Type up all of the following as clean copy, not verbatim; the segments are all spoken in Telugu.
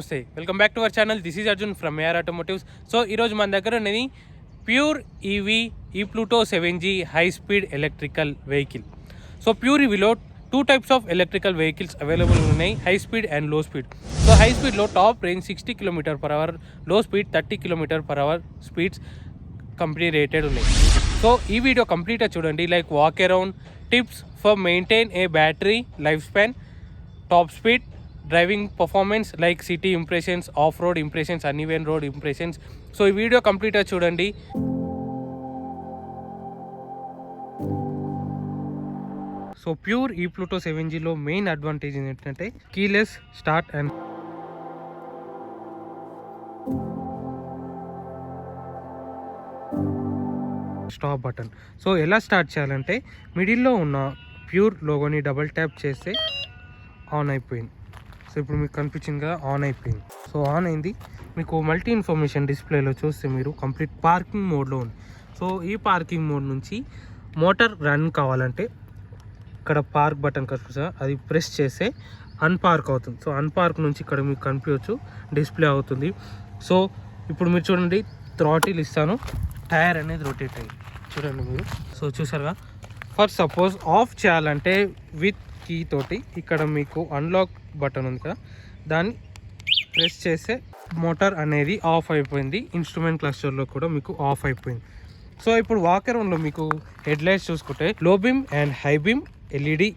నమస్తే, welcome back to our channel. This is Arjun from AR automotives. So ఈరోజు మన దగ్గర ఉన్నది ప్యూర్ ఈవీ ఈ Pluto 7G high speed electrical vehicle. So pure ఈవీలో 2 types of electrical vehicles available ఉన్నాయి, high speed and low speed. So high స్పీడ్లో top range 60 km/h, low speed 30 km/h speeds company rated ఉన్నాయి. సో ఈ వీడియో కంప్లీట్గా చూడండి, like walk around, tips for maintain a battery life span, top speed, driving performance like city impressions, off road impressions, uneven road impressions. So ఈ వీడియో కంప్లీట్గా చూడండి. సో ప్యూర్ ఈ ప్లూటో 7Gలో మెయిన్ అడ్వాంటేజ్ ఏంటంటే keyless start and stop button. So ఎలా స్టార్ట్ చేయాలంటే మిడిల్లో ఉన్న ప్యూర్ లోగోని డబుల్ ట్యాప్ చేస్తే ఆన్ అయిపోయింది. సో ఇప్పుడు మీకు కనిపించింది కదా, ఆన్ అయిపోయింది. సో ఆన్ అయింది. మీకు మల్టీ ఇన్ఫర్మేషన్ డిస్ప్లేలో చూస్తే మీరు కంప్లీట్ పార్కింగ్ మోడ్లో ఉంది. సో ఈ పార్కింగ్ మోడ్ నుంచి మోటార్ రన్ కావాలంటే ఇక్కడ పార్క్ బటన్ కనిపిస్తుంది, అది ప్రెస్ చేస్తే అన్పార్క్ అవుతుంది. సో అన్పార్క్ నుంచి ఇక్కడ మీకు కనిపించవచ్చు, డిస్ప్లే అవుతుంది. సో ఇప్పుడు మీరు చూడండి, థ్రాటిల్ ఇస్తాను, టైర్ అనేది రొటేట్ అయ్యి చూడండి మీరు. సో చూసారుగా, ఫర్ సపోజ్ ఆఫ్ చేయాలంటే విత్ కీ తోటి ఇక్కడ మీకు అన్లాక్ బటన్ ఉంది కదా, దాన్ని ప్రెస్ చేస్తే మోటార్ అనేది ఆఫ్ అయిపోయింది. ఇన్స్ట్రుమెంట్ క్లస్టర్లో కూడా మీకు ఆఫ్ అయిపోయింది. సో ఇప్పుడు వాక్ అరౌండ్లో మీకు హెడ్ లైట్స్ చూసుకుంటే లో beam and high beam LED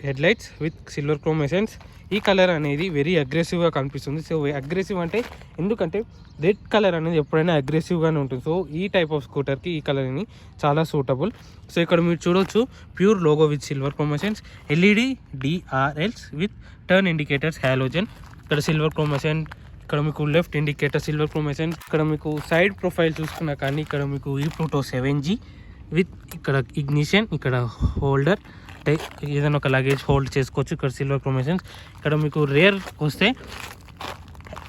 head lights with silver chrome essence. ఈ కలర్ అనేది వెరీ అగ్రెసివ్గా కనిపిస్తుంది. సో అగ్రెసివ్ అంటే ఎందుకంటే రెడ్ కలర్ అనేది ఎప్పుడైనా అగ్రెసివ్గానే ఉంటుంది. సో ఈ టైప్ ఆఫ్ స్కూటర్కి ఈ కలర్ అని చాలా సూటబుల్. సో ఇక్కడ మీరు చూడవచ్చు, pure logo with silver chrome essence, LED DRLs with turn indicators, halogen, ఇక్కడ సిల్వర్ క్రోమ్ ఎసెన్స్, ఇక్కడ మీకు left indicator silver chrome essence. ఇక్కడ మీకు సైడ్ ప్రొఫైల్ చూసుకున్నా కానీ ఇక్కడ మీకు ఈ ప్లూటో 7G విత్ ఇక్కడ ఇగ్నిషన్, ఇక్కడ హోల్డర్, ఏదైనా ఒక లగేజ్ హోల్డ్ చేసుకోవచ్చు. ఇక్కడ సిల్వర్ క్రోమ్ ఎసెన్స్. ఇక్కడ మీకు రేర్ వస్తే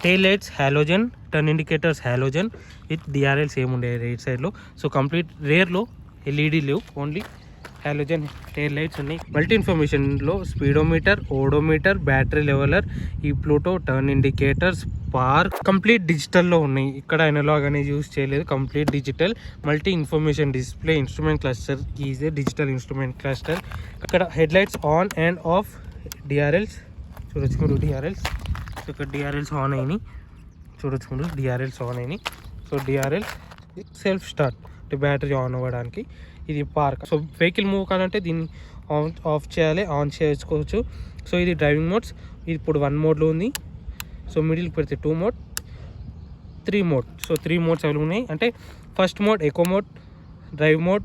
tail lights halogen, turn indicators halogen with DRLs ఏముండే రైట్ సైడ్లో. సో కంప్లీట్ రేర్లో ఎల్ఈడి లేవు, ఓన్లీ హాలోజన్ టెయిల్ లైట్స్ ఉన్నాయి. మల్టీ ఇన్ఫర్మేషన్లో స్పీడోమీటర్, ఓడోమీటర్, బ్యాటరీ లెవెలర్, ఈ Pluto, turn indicators, park complete డిజిటల్లో ఉన్నాయి. ఇక్కడ ఎనలాగ్ అనేది యూజ్ చేయలేదు, complete digital. Multi information display, instrument cluster is a digital instrument cluster. ఇక్కడ head lights on and off, DRLs చూడొచ్చు మీరు, డిఆర్ఎల్స్. సో ఇక్కడ డిఆర్ఎల్స్ ఆన్ అయినాయి, చూడొచ్చు మీరు, డిఆర్ఎల్స్ ఆన్ అయినాయి. So DRLs self start, battery on అవ్వడానికి. ఇది పార్క్. సో వెహికల్ మూవ్ కావాలంటే దీన్ని ఆఫ్ చేయాలి, ఆన్ చేసుకోవచ్చు. సో ఇది డ్రైవింగ్ మోడ్స్. ఇది ఇప్పుడు 1 మోడ్లో ఉంది. సో మిడిల్కి పెడితే 2 mode, 3 mode. So 3 modes available ఉన్నాయి. అంటే first mode eco mode, drive mode,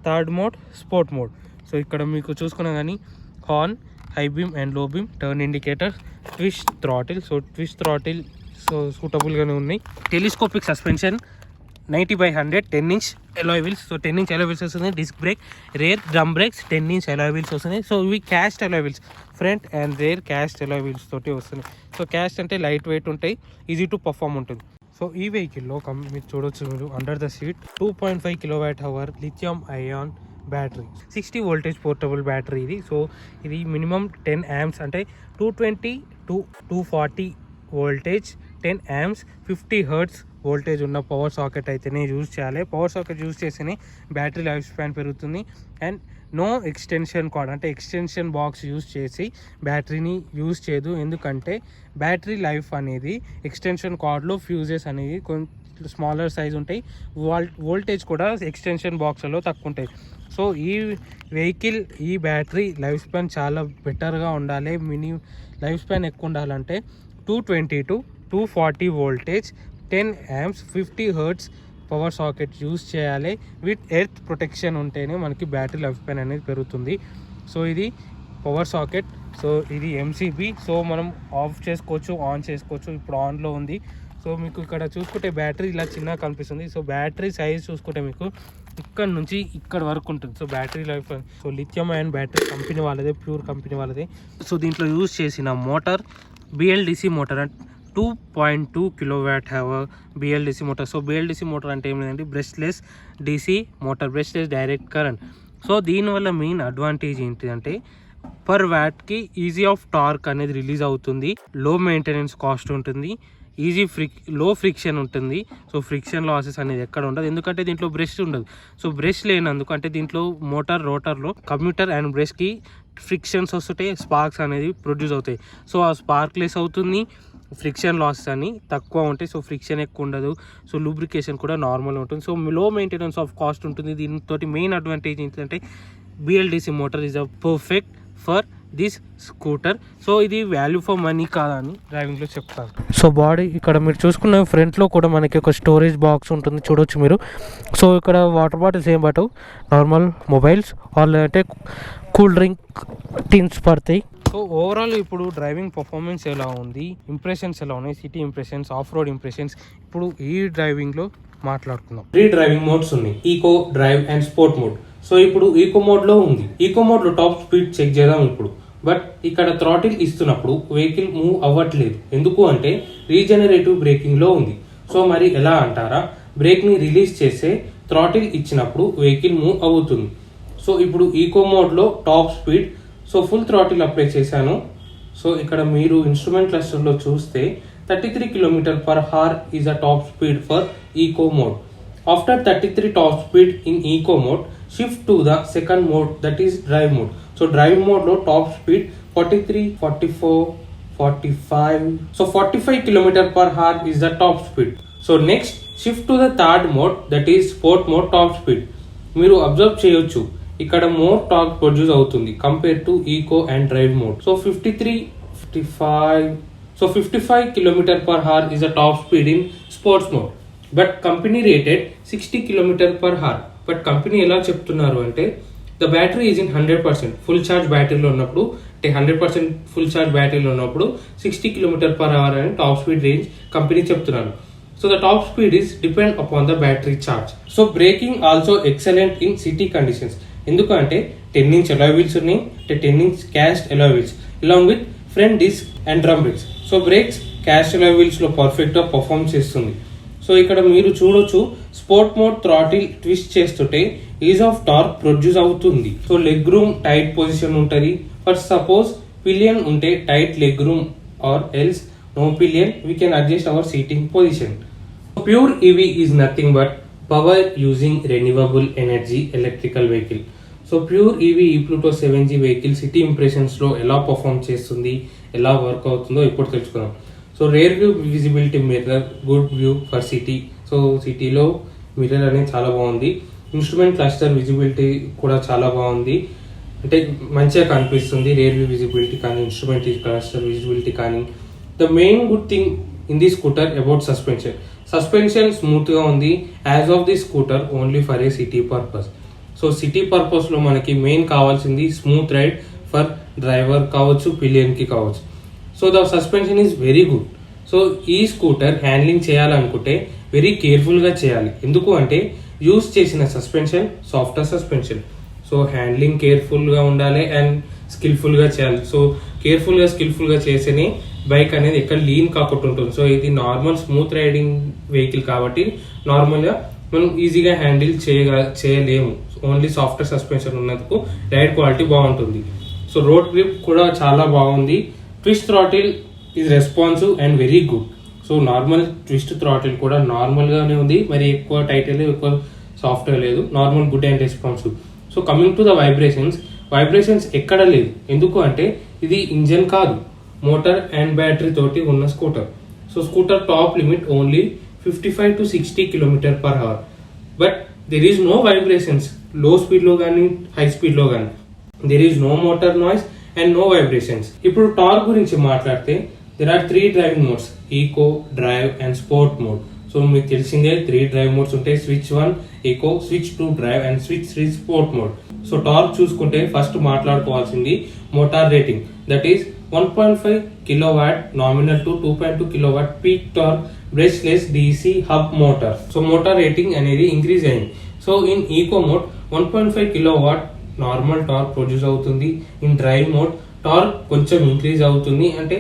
third mode sport mode. So ఇక్కడ మీకు చూసుకున్నా కానీ horn, high beam and low beam, turn indicator, twist throttle. So twist throttle so సూటబుల్గానే ఉన్నాయి. Telescopic suspension, 90/100, 10-inch alloy wheels. So 10-inch alloy wheels వస్తుంది. Disc brake, rear drum brakes, 10-inch alloy wheels వస్తున్నాయి. సో ఇవి cast alloy wheels, front and rare cast alloy wheels తోటి వస్తున్నాయి. సో క్యాస్ట్ అంటే లైట్ వెయిట్ ఉంటాయి, ఈజీ టు పర్ఫార్మ్ ఉంటుంది. సో ఈ వెహికల్లో మీరు చూడొచ్చు మీరు, under the seat 2.5 kWh lithium ion battery, 60 voltage portable battery ఇది. సో ఇది మినిమం 10 amps, అంటే 220 to 240 voltage, 10 amps, 50 Hz voltage ఉన్న పవర్ సాకెట్ అయితేనే యూజ్ చేయాలి. పవర్ సాకెట్ యూజ్ చేస్తేనే బ్యాటరీ లైఫ్ స్పాన్ పెరుగుతుంది. అండ్ నో ఎక్స్టెన్షన్ కార్డ్, అంటే ఎక్స్టెన్షన్ బాక్స్ యూజ్ చేసి బ్యాటరీని యూజ్ చేయదు. ఎందుకంటే బ్యాటరీ లైఫ్ అనేది ఎక్స్టెన్షన్ కార్డ్లో ఫ్యూజెస్ అనేవి కొంచెం స్మాలర్ సైజ్ ఉంటాయి, వోల్టేజ్ కూడా ఎక్స్టెన్షన్ బాక్స్లో తక్కువ ఉంటాయి. సో ఈ వెహికల్ ఈ బ్యాటరీ లైఫ్ స్పాన్ చాలా బెటర్గా ఉండాలి. లైఫ్ స్పాన్ ఎక్కువ ఉండాలంటే 220 to 240 voltage, 10 amps, 50 Hz power socket use చేయాలి. విత్ ఎర్త్ ప్రొటెక్షన్ ఉంటేనే మనకి బ్యాటరీ లైఫ్ స్పాన్ అనేది పెరుగుతుంది. సో ఇది పవర్ సాకెట్. సో ఇది ఎంసీబీ. సో మనం ఆఫ్ చేసుకోవచ్చు, ఆన్ చేసుకోవచ్చు. ఇప్పుడు ఆన్లో ఉంది. సో మీకు ఇక్కడ చూసుకుంటే బ్యాటరీ ఇలా చిన్నగా కనిపిస్తుంది. సో బ్యాటరీ సైజ్ చూసుకుంటే మీకు ఇక్కడ నుంచి ఇక్కడ వరకు ఉంటుంది. So battery life, so lithium ion battery company వాళ్ళదే, ప్యూర్ కంపెనీ వాళ్ళదే. సో దీంట్లో యూజ్ చేసిన motor BLDC motor, 2.2 kWh BLDC motor. So BLDC motor అంటే ఏం లేదండి, brushless DC motor, brushless direct current. So దీనివల్ల మెయిన్ అడ్వాంటేజ్ ఏంటిదంటే పర్ వ్యాట్కి ఈజీ ఆఫ్ టార్క్ అనేది రిలీజ్ అవుతుంది. లో మెయింటెనెన్స్ కాస్ట్ ఉంటుంది, లో ఫ్రిక్షన్ ఉంటుంది. సో ఫ్రిక్షన్ లాసెస్ అనేది ఎక్కడ ఉండదు, ఎందుకంటే దీంట్లో బ్రష్ ఉండదు. సో బ్రష్ లేనందుకు అంటే దీంట్లో రోటర్లో కమ్యూటర్ అండ్ బ్రష్కి ఫ్రిక్షన్స్ వస్తుంటే స్పార్క్స్ అనేది ప్రొడ్యూస్ అవుతాయి. సో ఆ స్పార్క్లెస్ అవుతుంది, ఫ్రిక్షన్ లాసెస్ అని తక్కువ ఉంటాయి. సో ఫ్రిక్షన్ ఎక్కువ ఉండదు, సో లూబ్రికేషన్ కూడా నార్మల్ ఉంటుంది. సో లో మెయింటెనెన్స్ ఆఫ్ కాస్ట్ ఉంటుంది. దీంతో మెయిన్ అడ్వాంటేజ్ ఏంటంటే BLDC motor is a perfect for this scooter. So ఇది వాల్యూ ఫర్ మనీ కాదని డ్రైవింగ్లో చెప్తాను. సో బాడీ ఇక్కడ మీరు చూసుకున్న ఫ్రంట్లో కూడా మనకి ఒక స్టోరేజ్ బాక్స్ ఉంటుంది, చూడొచ్చు మీరు. సో ఇక్కడ వాటర్ బాటిల్స్ ఏం పట్టవు, నార్మల్ మొబైల్స్ లేదంటే కూల్ డ్రింక్ టిన్స్ పడతాయి. సో ఓవరాల్ ఇప్పుడు డ్రైవింగ్ పర్ఫార్మెన్స్ ఎలా ఉంది, ఇంప్రెషన్స్ ఎలా ఉన్నాయి, city impressions, off road impressions ఇప్పుడు ఈ డ్రైవింగ్లో మాట్లాడుకుందాం. 3 డ్రైవింగ్ మోడ్స్ ఉన్నాయి, eco, drive and sport mode. So ఇప్పుడు ఈకో మోడ్లో ఉంది. ఈకో మోడ్లో టాప్ స్పీడ్ చెక్ చేద్దాం ఇప్పుడు. బట్ ఇక్కడ థ్రాటిల్ ఇస్తున్నప్పుడు వెహికల్ మూవ్ అవ్వట్లేదు, ఎందుకు అంటే రీజనరేటివ్ బ్రేకింగ్లో ఉంది. సో మరి ఎలా అంటారా, బ్రేక్ని రిలీజ్ చేస్తే థ్రాటిల్ ఇచ్చినప్పుడు వెహికల్ మూవ్ అవుతుంది. సో ఇప్పుడు ఈకో మోడ్లో top speed, so full throttle apply చేశాను. సో ఇక్కడ మీరు ఇన్స్ట్రుమెంట్ క్లస్టర్లో చూస్తే 33 km/h is a top speed for eco mode. After 33 top speed in eco mode, shift to the second mode, that is drive mode. So drive mode lo top speed 43, 44, 45. So 45 km/h is the top speed. So next shift to the third mode, that is sport mode top speed. మీరు అబ్జర్వ్ చేయొచ్చు ఇక్కడ మోర్ టార్క్ ప్రొడ్యూస్ అవుతుంది compare to eco and drive mode. So 53, 55. So 55 km/h is a top speed in sports mode. But company rated 60 km/h. But company ఎలా చెప్తున్నారు అంటే the battery is in 100%. Full charge బ్యాటరీలో ఉన్నప్పుడు అంటే 100% ఫుల్ ఛార్జ్ బ్యాటరీలో ఉన్నప్పుడు 60 km/h అని టాప్ స్పీడ్ రేంజ్ కంపెనీ చెప్తున్నారు. So the top speed is depend upon the battery charge. So braking also excellent in city conditions. ఎందుకంటే 10-inch alloy wheels ఉన్నాయి, 10-inch cast alloy wheels along with front disc and drum brakes. So brakes cast alloy wheels లో పర్ఫెక్ట్గా పర్ఫార్మ్ చేస్తుంది. సో ఇక్కడ మీరు చూడొచ్చు స్పోర్ట్ మోడ్ థ్రాటిల్ ట్విస్ట్ చేస్తుంటే ఈజ్ ఆఫ్ టార్క్ ప్రొడ్యూస్ అవుతుంది. So leg room tight position ఉంటుంది. ఫర్ సపోజ్ పిలియన్ ఉంటే tight leg room or else no pillion, we can adjust our seating position. Pure EV is nothing but power using renewable energy electrical vehicle. So pure EV E-Pluto 7G vehicle city ఇంప్రెషన్స్లో ఎలా పర్ఫామ్ చేస్తుంది, ఎలా వర్క్ అవుతుందో ఇప్పుడు తెలుసుకుందాం. So rear view visibility mirror, good view for city. So సిటీలో మిర్రర్ అనేది చాలా బాగుంది. ఇన్స్ట్రుమెంట్ క్లస్టర్ విజిబిలిటీ కూడా చాలా బాగుంది, అంటే మంచిగా కనిపిస్తుంది రేర్ వ్యూ విజిబిలిటీ కానీ ఇన్స్ట్రుమెంట్ క్లస్టర్ విజిబిలిటీ కానీ. The main good thing in the scooter about suspension స్మూత్గా ఉంది as of the scooter only for a city purpose. So city పర్పస్లో మనకి మెయిన్ కావాల్సింది స్మూత్ రైడ్ ఫర్ డ్రైవర్ కావచ్చు, పిలియన్కి కావచ్చు. So the suspension is very good. So ఈ స్కూటర్ హ్యాండ్లింగ్ చేయాలనుకుంటే వెరీ కేర్ఫుల్గా చేయాలి, ఎందుకు అంటే యూస్ చేసిన suspension software suspension. So handling కేర్ఫుల్గా ఉండాలి అండ్ స్కిల్ఫుల్గా చేయాలి. సో స్కిల్ఫుల్గా చేస్తేనే బైక్ అనేది ఎక్కడ లీన్ కాకుండా ఉంటుంది. సో ఇది నార్మల్ స్మూత్ రైడింగ్ వెహికల్ కాబట్టి నార్మల్గా మనం ఈజీగా హ్యాండిల్ చేయలేము. ఓన్లీ సాఫ్ట్వేర్ సస్పెన్షన్ ఉన్నందుకు రైడ్ క్వాలిటీ బాగుంటుంది. సో రోడ్ గ్రిప్ కూడా చాలా బాగుంది. Twist throttle is responsive and very good. So normal twist throttle కూడా నార్మల్గానే ఉంది, మరి ఎక్కువ టైట్ లేదు, ఎక్కువ సాఫ్ట్గా లేదు, normal good and responsive. So coming to the vibrations ఎక్కడ లేదు, ఎందుకు అంటే ఇది ఇంజన్ కాదు, మోటార్ అండ్ బ్యాటరీ తోటి ఉన్న scooter. So scooter top limit only 55 to 60 km/h. But there is no vibrations low స్పీడ్లో కానీ హై స్పీడ్లో కానీ. There is no motor noise and no vibrations. ఇప్పుడు టార్క్ గురించి మాట్లాడితే there are 3 driving modes, eco, drive and sport mode. So మీకు తెలిసిందే 3 డ్రైవ్ మోడ్స్ ఉంటాయి, switch 1 eco, switch 2 drive and switch 3 sport mode. So torque చూసుకుంటే first మాట్లాడుకోవాల్సింది motor rating, that is 1.5 kW nominal to 2.2 kW peak torque brushless DC hub motor. So motor rating అనేది ఇంక్రీజ్ అయింది. So in eco mode 1.5 kW normal torque produce అవుతుంది. ఇన్ డ్రైవ్ మోడ్ టార్క్ కొంచెం ఇంక్రీజ్ అవుతుంది, అంటే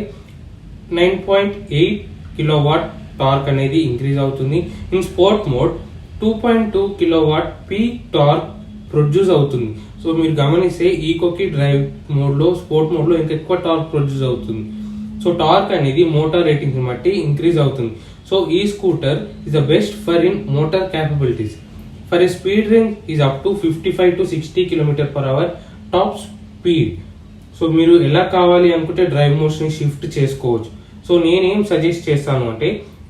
9.8 kW టార్క్ అనేది ఇంక్రీజ్ అవుతుంది. In sport mode 2.2 kW peak torque produce అవుతుంది. సో మీరు గమనిస్తే ఈకోకి డ్రైవ్ మోడ్లో, స్పోర్ట్ మోడ్లో ఇంకా ఎక్కువ టార్క్ ప్రొడ్యూస్ అవుతుంది. సో టార్క్ అనేది మోటార్ రేటింగ్స్ బట్టి ఇంక్రీజ్ అవుతుంది. సో ఈ scooter is the best for in motor capabilities. For a speed range is up to 55 to 60 km/h top speed. So మీరు ఎలా కావాలి అనుకుంటే డ్రైవ్ మోడ్స్ని షిఫ్ట్ చేసుకోవచ్చు. సో నేనేం సజెస్ట్ చేస్తాను అంటే,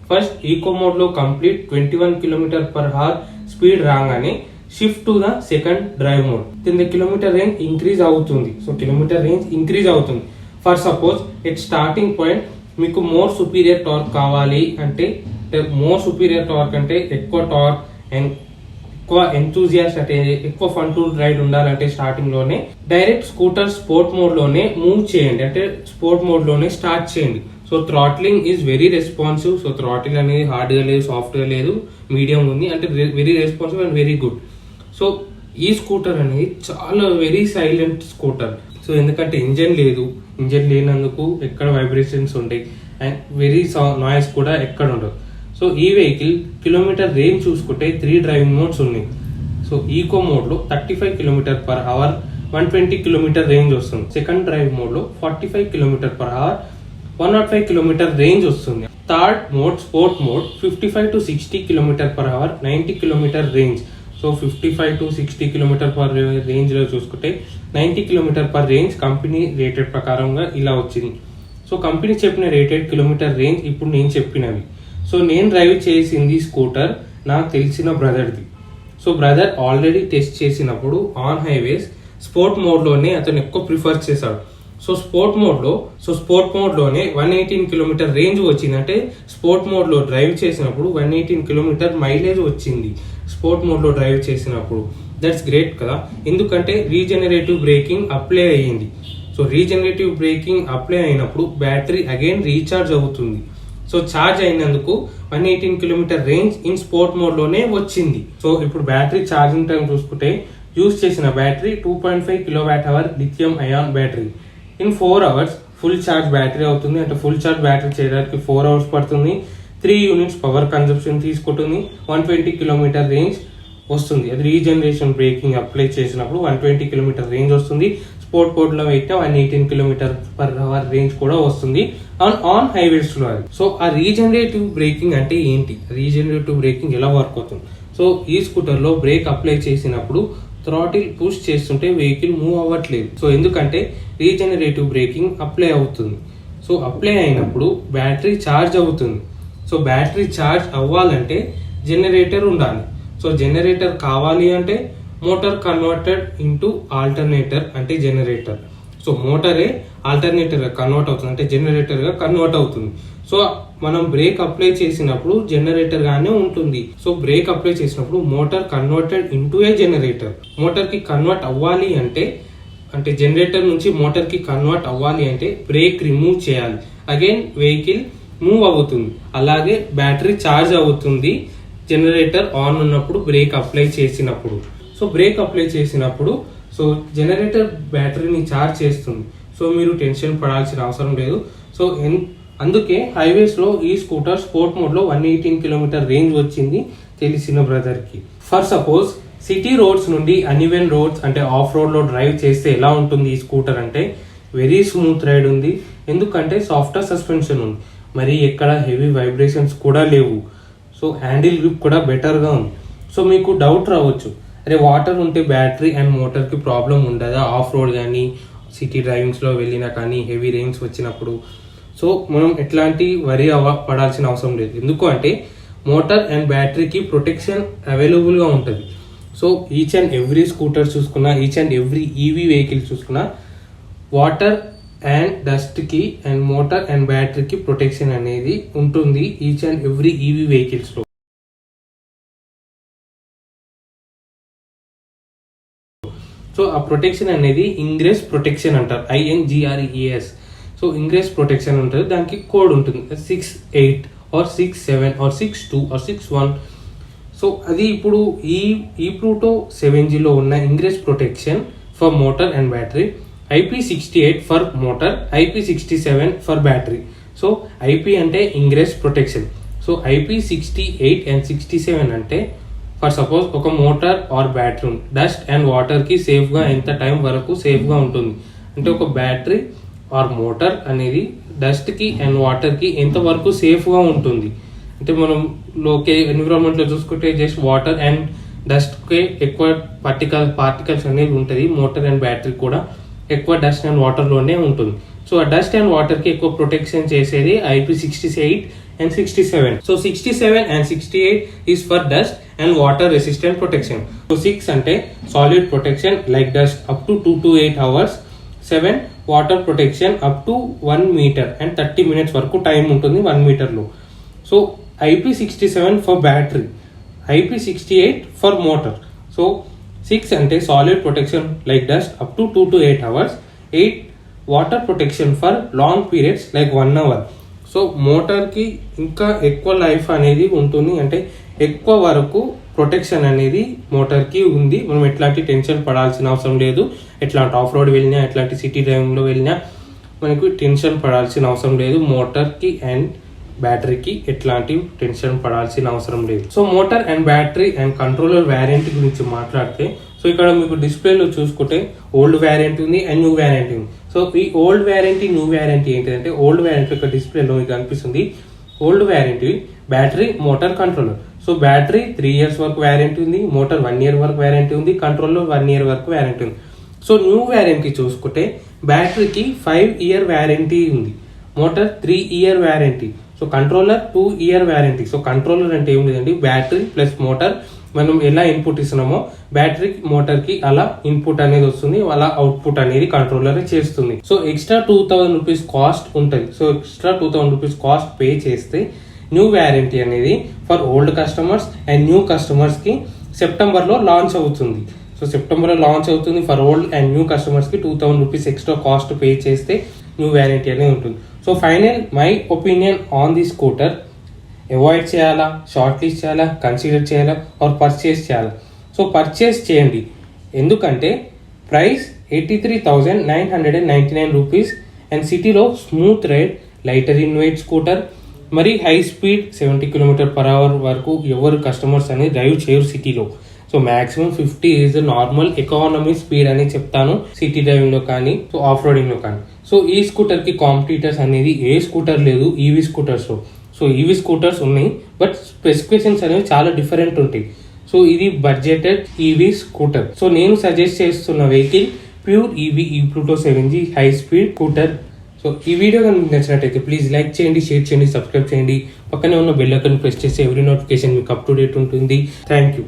ఫస్ట్ ఈకో మోడ్లో కంప్లీట్ 21 km/h స్పీడ్ రాగానే shift to the second drive mode. The kilometer range increase అవుతుంది. సో కిలోమీటర్ రేంజ్ ఇంక్రీజ్ అవుతుంది. For suppose at starting point మీకు మోర్ సుపీరియర్ టార్క్ కావాలి అంటే, మోర్ సుపీరియర్ టార్క్ అంటే ఎక్కువ టార్క్ అండ్ ఎక్కువ ఎంతూజియాస్ట్ అంటే ఎక్కువ ఫన్ టు రైడ్ ఉండాలంటే స్టార్టింగ్ లోనే డైరెక్ట్ స్కూటర్ స్పోర్ట్ మోడ్ లోనే మూవ్ చేయండి, అంటే స్పోర్ట్ మోడ్ లోనే స్టార్ట్ చేయండి. So throttling is very responsive. So throttle అనేది హార్డ్ గా లేదు, సాఫ్ట్ గా లేదు, మీడియం ఉంది, అంటే very responsive and very good. So ఈ స్కూటర్ అనేది చాలా వెరీ సైలెంట్ స్కూటర్. సో ఎందుకంటే ఇంజన్ లేదు, ఇంజన్ లేనందుకు ఎక్కడ వైబ్రేషన్స్ ఉంటాయి అండ్ వెరీ నాయిస్ కూడా ఎక్కడ ఉండదు. సో ఈ వెహికల్ కిలోమీటర్ రేంజ్ చూసుకుంటే 3 డ్రైవింగ్ మోడ్స్ ఉన్నాయి. సో ఈకో మోడ్లో 35 km/h 120 km రేంజ్ వస్తుంది. సెకండ్ డ్రైవ్ మోడ్లో 45 km/h 105 km రేంజ్ వస్తుంది. Third mode sport mode 55 to 60 km/h 90 km range. So 55 to 60 km/h range లో చూసుకుంటే 90 km/h రేంజ్ కంపెనీ రేటెడ్ ప్రకారంగా ఇలా వచ్చింది. సో కంపెనీ చెప్పిన రేటెడ్ కిలోమీటర్ రేంజ్ ఇప్పుడు నేను చెప్పినవి. సో నేను డ్రైవ్ చేసింది స్కూటర్ నాకు తెలిసిన బ్రదర్ది. సో బ్రదర్ ఆల్రెడీ టెస్ట్ చేసినప్పుడు ఆన్ హైవేస్ స్పోర్ట్ మోడ్లోనే అతను ఎక్కువ ప్రిఫర్ చేశాడు. సో స్పోర్ట్ మోడ్లోనే 118 km రేంజ్ వచ్చింది. అంటే స్పోర్ట్ మోడ్లో డ్రైవ్ చేసినప్పుడు 118 km మైలేజ్ వచ్చింది స్పోర్ట్ మోడ్లో డ్రైవ్ చేసినప్పుడు. దట్స్ గ్రేట్ కదా, ఎందుకంటే రీజనరేటివ్ బ్రేకింగ్ అప్లై అయ్యింది. సో రీజనరేటివ్ బ్రేకింగ్ అప్లై అయినప్పుడు బ్యాటరీ అగైన్ రీఛార్జ్ అవుతుంది. సో ఛార్జ్ అయినందుకు 118 km రేంజ్ ఇన్ స్పోర్ట్ మోడ్లోనే వచ్చింది. సో ఇప్పుడు బ్యాటరీ ఛార్జింగ్ టైం చూసుకుంటే యూజ్ చేసిన battery 2.5 kWh lithium ion battery. In 4 hours full charge battery అవుతుంది. అంటే ఫుల్ ఛార్జ్ బ్యాటరీ చేయడానికి 4 hours పడుతుంది. 3 units పవర్ కన్జంప్షన్ తీసుకుంటుంది. 120 km రేంజ్ వస్తుంది. అది రీజనరేషన్ బ్రేకింగ్ అప్లై చేసినప్పుడు 120 km రేంజ్ వస్తుంది. స్పోర్ట్ మోడ్లో అయితే 118 km/h రేంజ్ కూడా వస్తుంది ఆన్ హైవేస్ లో. సో ఆ రీజనరేటివ్ బ్రేకింగ్ అంటే ఏంటి, రీజనరేటివ్ బ్రేకింగ్ ఎలా వర్క్ అవుతుంది? సో ఈ స్కూటర్ లో బ్రేక్ అప్లై చేసినప్పుడు థ్రాటిల్ పుష్ చేస్తుంటే వెహికల్ మూవ్ అవ్వట్లేదు. సో ఎందుకంటే రీజనరేటివ్ బ్రేకింగ్ అప్లై అవుతుంది. సో అప్లై అయినప్పుడు బ్యాటరీ ఛార్జ్ అవుతుంది. సో బ్యాటరీ ఛార్జ్ అవ్వాలంటే జనరేటర్ ఉండాలి. సో జనరేటర్ కావాలి అంటే మోటార్ కన్వర్టెడ్ ఇంటూ ఆల్టర్నేటర్ అంటే జనరేటర్. సో మోటారే ఆల్టర్నేటర్ గా కన్వర్ట్ అవుతుంది, అంటే జనరేటర్ గా కన్వర్ట్ అవుతుంది. సో మనం బ్రేక్ అప్లై చేసినప్పుడు జనరేటర్ గానే ఉంటుంది. సో బ్రేక్ అప్లై చేసినప్పుడు మోటార్ కన్వర్టెడ్ ఇంటూ ఏ జనరేటర్. మోటార్ కి కన్వర్ట్ అవ్వాలి అంటే జనరేటర్ నుంచి మోటార్ కి కన్వర్ట్ అవ్వాలి అంటే బ్రేక్ రిమూవ్ చేయాలి. అగైన్ వెహికల్ మూవ్ అవుతుంది. అలాగే బ్యాటరీ ఛార్జ్ అవుతుంది జనరేటర్ ఆన్ ఉన్నప్పుడు, బ్రేక్ అప్లై చేసినప్పుడు. సో బ్రేక్ అప్లై చేసినప్పుడు సో జనరేటర్ బ్యాటరీని ఛార్జ్ చేస్తుంది. సో మీరు టెన్షన్ పడాల్సిన అవసరం లేదు. సో అందుకే హైవేస్ లో ఈ స్కూటర్ స్పోర్ట్ మోడ్ లో 118 km రేంజ్ వచ్చింది తెలిసిన బ్రదర్ కి. ఫర్ సపోజ్ సిటీ రోడ్స్ నుండి అన్ఈవెన్ రోడ్స్ అంటే ఆఫ్ రోడ్ లో డ్రైవ్ చేస్తే ఎలా ఉంటుంది ఈ స్కూటర్ అంటే వెరీ స్మూత్ రైడ్ ఉంది. ఎందుకంటే సాఫ్ట్వేర్ సస్పెన్షన్ ఉంది, మరి ఎక్కడ హెవీ వైబ్రేషన్స్ కూడా లేవు. సో హ్యాండిల్ గ్రిప్ కూడా బెటర్గా ఉంది. సో మీకు డౌట్ రావచ్చు, అరే వాటర్ ఉంటే బ్యాటరీ అండ్ మోటార్కి ప్రాబ్లం ఉండదా ఆఫ్ రోడ్ కానీ సిటీ డ్రైవింగ్స్లో వెళ్ళినా కానీ హెవీ రేంజ్ వచ్చినప్పుడు? సో మనం ఎట్లాంటి వరి పడాల్సిన అవసరం లేదు. ఎందుకు అంటే మోటార్ అండ్ బ్యాటరీకి ప్రొటెక్షన్ అవైలబుల్గా ఉంటుంది. So each and every scooter చూసుకున్నా, each and every EV vehicle చూసుకున్నా వాటర్ అండ్ డస్ట్కి అండ్ మోటార్ అండ్ బ్యాటరీకి ప్రొటెక్షన్ అనేది ఉంటుంది ఈచ్ అండ్ ఎవ్రీ ఈవీ వెహికల్స్లో. సో ఆ ప్రొటెక్షన్ అనేది ఇంగ్రెస్ ప్రొటెక్షన్ అంటారు, INGRES. సో ఇంగ్రెస్ ప్రొటెక్షన్ ఉంటుంది, దానికి కోడ్ ఉంటుంది 68 or 67 or 62 or 61. సో అది ఇప్పుడు ఈ Pluto 7Gలో ఉన్న ingress protection for motor and battery, IP68 for motor, IP67 for battery. So IP అంటే ingress protection. So IP68 and 67 అంటే ఫర్ సపోజ్ ఒక motor or battery dust and వాటర్కి సేఫ్గా ఎంత టైం వరకు సేఫ్గా ఉంటుంది అంటే ఒక బ్యాటరీ ఆర్ మోటార్ అనేది డస్ట్కి అండ్ వాటర్కి ఎంత వరకు సేఫ్గా ఉంటుంది అంటే మనం ఎన్విరాన్మెంట్లో చూసుకుంటే జస్ట్ వాటర్ అండ్ డస్ట్కి ఎక్కువ పార్టికల్స్ అనేది ఉంటుంది. మోటార్ అండ్ బ్యాటరీ కూడా ఎక్కువ డస్ట్ అండ్ వాటర్లోనే ఉంటుంది. సో ఆ డస్ట్ అండ్ వాటర్కి ఎక్కువ ప్రొటెక్షన్ చేసేది IP68 and 67. So 67 and 68 is for dust and water resistant protection. So 6 అంటే solid protection like dust up to 2 to 8 hours. 7 water protection up to 1 meter and 30 minutes వరకు టైం ఉంటుంది 1 మీటర్లో. So IP67 for battery, IP68 for motor. So 6 అంటే solid protection like dust up to 2 to 8 hours. 8 water protection for long periods like 1 hour. So మోటార్కి ఇంకా ఎక్కువ లైఫ్ అనేది ఉంటుంది అంటే ఎక్కువ వరకు ప్రొటెక్షన్ అనేది మోటార్కి ఉంది. మనం ఎట్లాంటి టెన్షన్ పడాల్సిన అవసరం లేదు. ఎట్లాంటి ఆఫ్ రోడ్ వెళ్ళినా ఎట్లాంటి సిటీ డ్రైవింగ్లో వెళ్ళినా మనకు టెన్షన్ పడాల్సిన అవసరం లేదు. మోటార్కి అండ్ బ్యాటరీకి ఎట్లాంటి టెన్షన్ పడాల్సిన అవసరం లేదు. So motor and battery and controller warranty గురించి మాట్లాడితే సో ఇక్కడ మీకు డిస్ప్లేలో చూసుకుంటే ఓల్డ్ వ్యారంటీ ఉంది అండ్ న్యూ వ్యారంటీ ఉంది. సో ఈ ఓల్డ్ వ్యారంటీ న్యూ వ్యారంటీ ఏంటంటే ఓల్డ్ వ్యారంటీ యొక్క డిస్ప్లేలో మీకు కనిపిస్తుంది. Old warranty battery motor controller. So battery 3 years వరకు వ్యారంటీ ఉంది, మోటార్ 1 year వరకు వ్యారంటీ ఉంది, కంట్రోలర్ 1 year వరకు వ్యారంటీ ఉంది. సో న్యూ వ్యారంటీ చూసుకుంటే బ్యాటరీకి 5 year వ్యారంటీ ఉంది, motor 3 year warranty. So controller 2 year warranty. So controller అంటే ఏం లేదండి, బ్యాటరీ ప్లస్ మోటార్ మనం ఎలా ఇన్పుట్ ఇస్తున్నామో బ్యాటరీ మోటార్కి అలా ఇన్పుట్ అనేది వస్తుంది, అలా అవుట్పుట్ అనేది కంట్రోలర్ చేస్తుంది. సో ఎక్స్ట్రా 2000 రూపీస్ కాస్ట్ ఉంటుంది. So extra 2000 rupees cost pay చేస్తే న్యూ వ్యారంటీ అనేది for old customers and new కస్టమర్స్కి సెప్టెంబర్లో లాంచ్ అవుతుంది. సో సెప్టెంబర్లో లాంచ్ అవుతుంది ఫర్ ఓల్డ్ అండ్ న్యూ కస్టమర్స్కి 2000 రూపీస్ ఎక్స్ట్రా కాస్ట్ పే చేస్తే న్యూ వ్యారంటీ అనేది ఉంటుంది. So final my opinion on the scooter, avoid చేయాలా, షార్ట్ లిస్ట్ చేయాలా, కన్సిడర్ చేయాలా ఆర్ పర్చేస్ చేయాలా? సో పర్చేస్ చేయండి. ఎందుకంటే ప్రైస్ 83,999 రూపీస్ అండ్ సిటీలో smooth ride, lighter in weight scooter, మరి హై స్పీడ్ 70 km/h వరకు ఎవరు కస్టమర్స్ అనేది డ్రైవ్ చేయరు సిటీలో. So maximum 50 is normal economy speed అని చెప్తాను సిటీ డ్రైవింగ్లో కానీ సో ఆఫ్ రోడింగ్లో కానీ. సో ఈ స్కూటర్కి కాంపిటీటర్స్ అనేది ఏ స్కూటర్ లేదు ఈవీ స్కూటర్స్లో. సో ఈవీ స్కూటర్స్ ఉన్నాయి బట్ స్పెసిఫికేషన్స్ అనేవి చాలా డిఫరెంట్ ఉంటాయి. సో ఇది బడ్జెటెడ్ ఈవీ స్కూటర్. సో నేను సజెస్ట్ చేస్తున్న vehicle pure EV E-Pluto 7G high speed scooter. So ఈ వీడియో కనుక మీకు నచ్చినట్టయితే ప్లీజ్ లైక్ చేయండి, షేర్ చేయండి, సబ్స్క్రైబ్ చేయండి. పక్కనే ఉన్న బెల్ ఐకాన్ ప్రెస్ చేస్తే ఎవ్రీ నోటిఫికేషన్ మీకు అప్ టు డేట్ ఉంటుంది. Thank you.